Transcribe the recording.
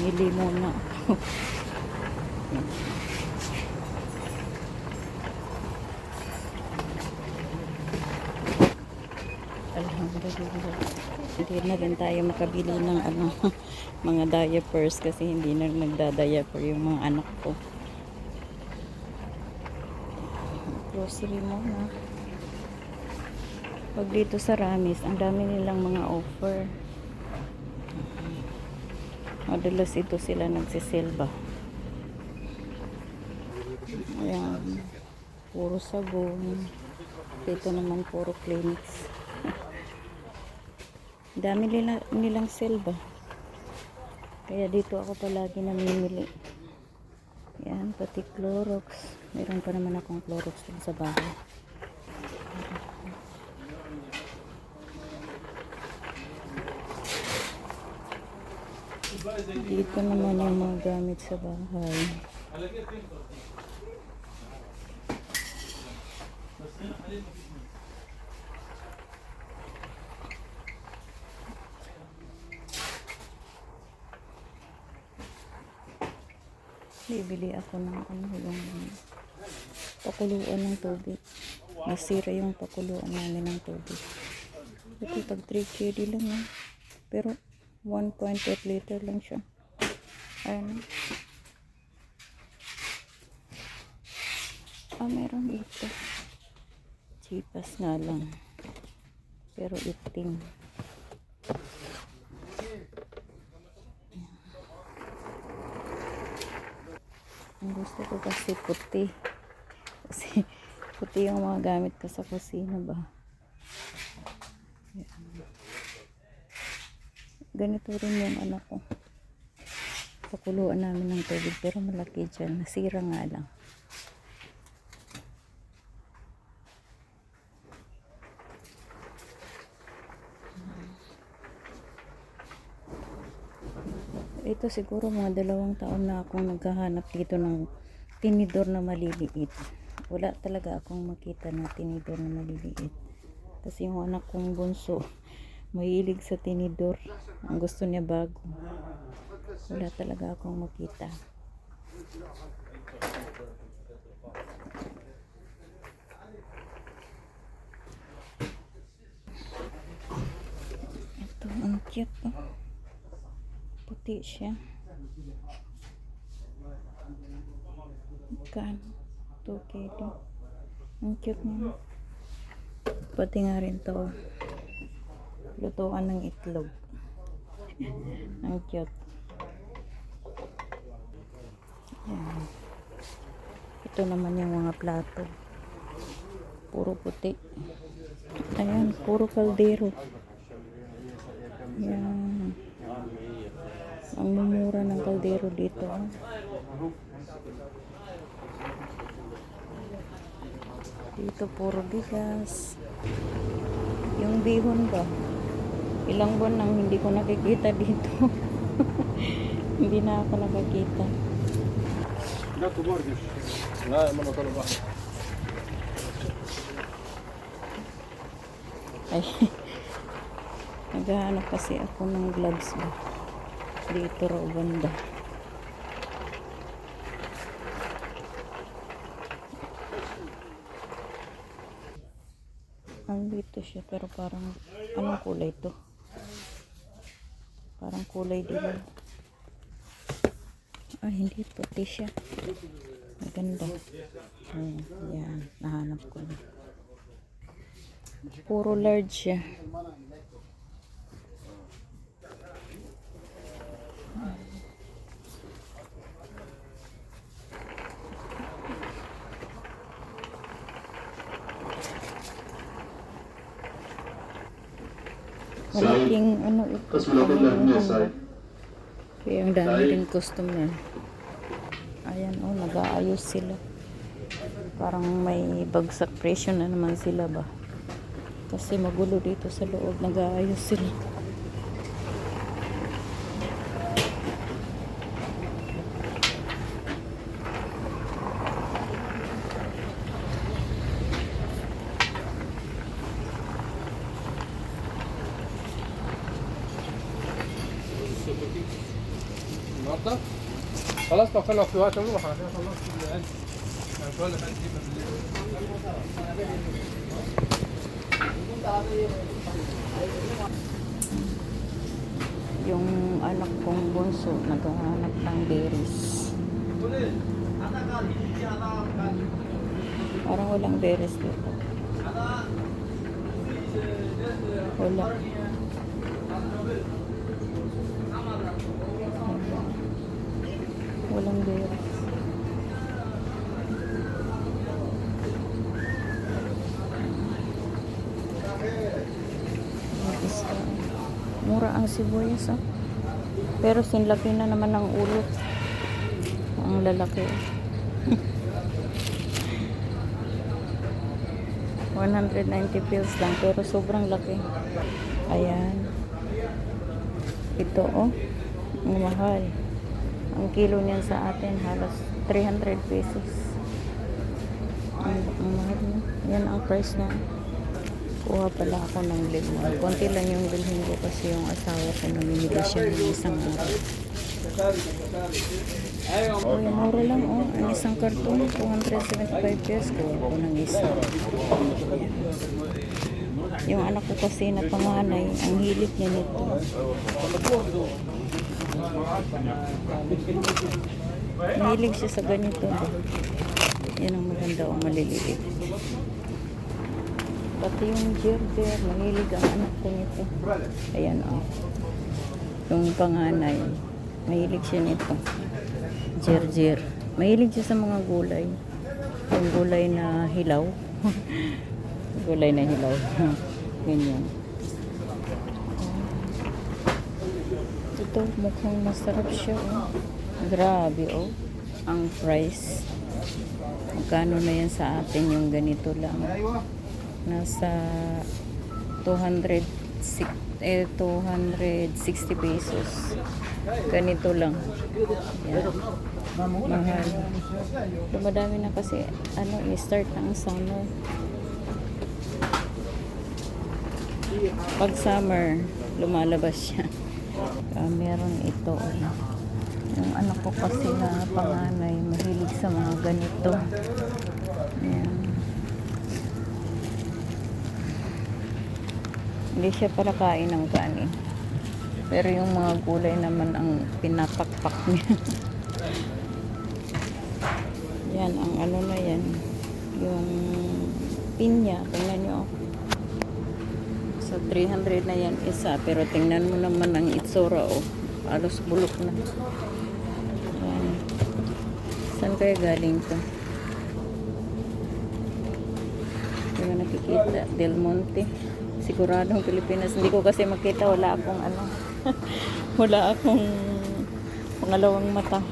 Mamili muna ako. Alhamdulillah. Hindi na rin tayo makabili ng mga diapers kasi hindi na nagda-diaper yung mga anak ko. Grocery muna. Pag dito sa Ramis, ang dami nilang mga offer. Madalas ito sila nagsisilba. Ayan. Puro sabon. Dito naman puro clinics. Dami nilang silba. Kaya dito ako palagi namimili. Yan, pati Clorox. Meron pa naman akong Clorox dun sa bahay. Dito naman yung mga gamit sa bahay. Bibili ako ng yung pakuluan ng tubig. Nasira yung pakuluan namin ng tubig. Ito tag 3 KD lang yan. Pero 1.8 liter lang siya. Ayan. Meron dito. Chipas nga lang. Pero itim. Ang gusto ko kasi puti. Kasi puti yung mga gamit ko sa kusina ba. Yan. Ganito rin yung anak ko. Pakuluan namin ng tubig pero malaki dyan. Nasira nga lang. Ito siguro mga 2 taon na akong naghahanap dito ng tinidor na maliliit. Wala talaga akong makita na tinidor na maliliit. Kasi yung anak kong bunso, mahilig sa tinidor. Ang gusto niya bago. Wala talaga akong makita. Ito, ang cute oh. Puti siya. Kan 2 kg. Ang cute niya. Pati nga rin to. Lutuan ng itlog. Ang cute. Ayan. Ito naman yung mga plato. Puro puti. Ayan, puro kaldero. Ayan. Ang mumura ng kaldero dito. Dito puro bigas. Yung bihon ba? Ilang buwan nang hindi ko nakikita dito. Hindi na ako nakakita. Ay. Naghahanap kasi ako ng gloves ba. Dito raw banda. Ang dito siya pero parang anong kulay to? Parang kulay dilaw. Hindi puti siya. Maganda. Yan, nahanap ko na. Puro large siya. Malaking ito. Kaya ang dami rin customer. Ayan nag-aayos sila. Parang may bagsak presyo na naman sila ba. Kasi magulo dito sa loob. Nag-aayos sila. النهارده خلاص توكلنا في وقت نروح عشان خلصت العيد يعني شويه اللي دي Yung anak kong bunso, naghahanap ng berries. Parang walang berries dito. Wala. Walang berries. Mura ang sibuyas, ah. Pero sinlaki na naman ang ulo. Ang lalaki. 190 pills lang, pero sobrang laki. Ayan. Ito, oh. Ang mahal. Ang kilo niyan sa atin, halos 300 pesos. Ang mahal niya. Yan ang price na. Kuha pala ako ng limon. Konti lang yung bilhin ko kasi yung asawa ko namimili siya ng isang araw. Uy, mura lang, oh. Ang isang karton, 275 pesos. Kuha ko ng isa. Yung anak ko kasi na panganay, ang hilig niya nito. Mahilig siya sa ganito. Yan ang maganda o maliliit. Pati yung gerber, mahilig ang anak ko nito. Ayan, oh. Yung panganay, mahilig siya nito. Gerger. Mahilig siya sa mga gulay. Yung gulay na hilaw. Gulay na hilaw. Ganyan. Ito, mukhang masarap siya, oh. Grabe, oh. Ang price. Magkano na yan sa atin yung ganito lang. Nasa 260 pesos. Ganito lang. Yan. Mahal. Dumadami na kasi i-start ng summer. Pag summer, lumalabas siya. Meron ito. Yung anak ko kasi na panganay, mahilig sa mga ganito. Ayan. Hindi siya para kain ng kanin. Pero yung mga gulay naman ang pinapakpak niya. Yan, ang na yan. Yung pinya, tingnan nyo. Sa 300 na yan isa. Pero tingnan mo naman ang itsura, oh. Alos bulok na. Yan. Saan kaya galing to? Hindi mo nakikita. Del Monte. Siguradong Pilipinas. Hindi ko kasi makita. Wala akong wala akong pangalawang mata.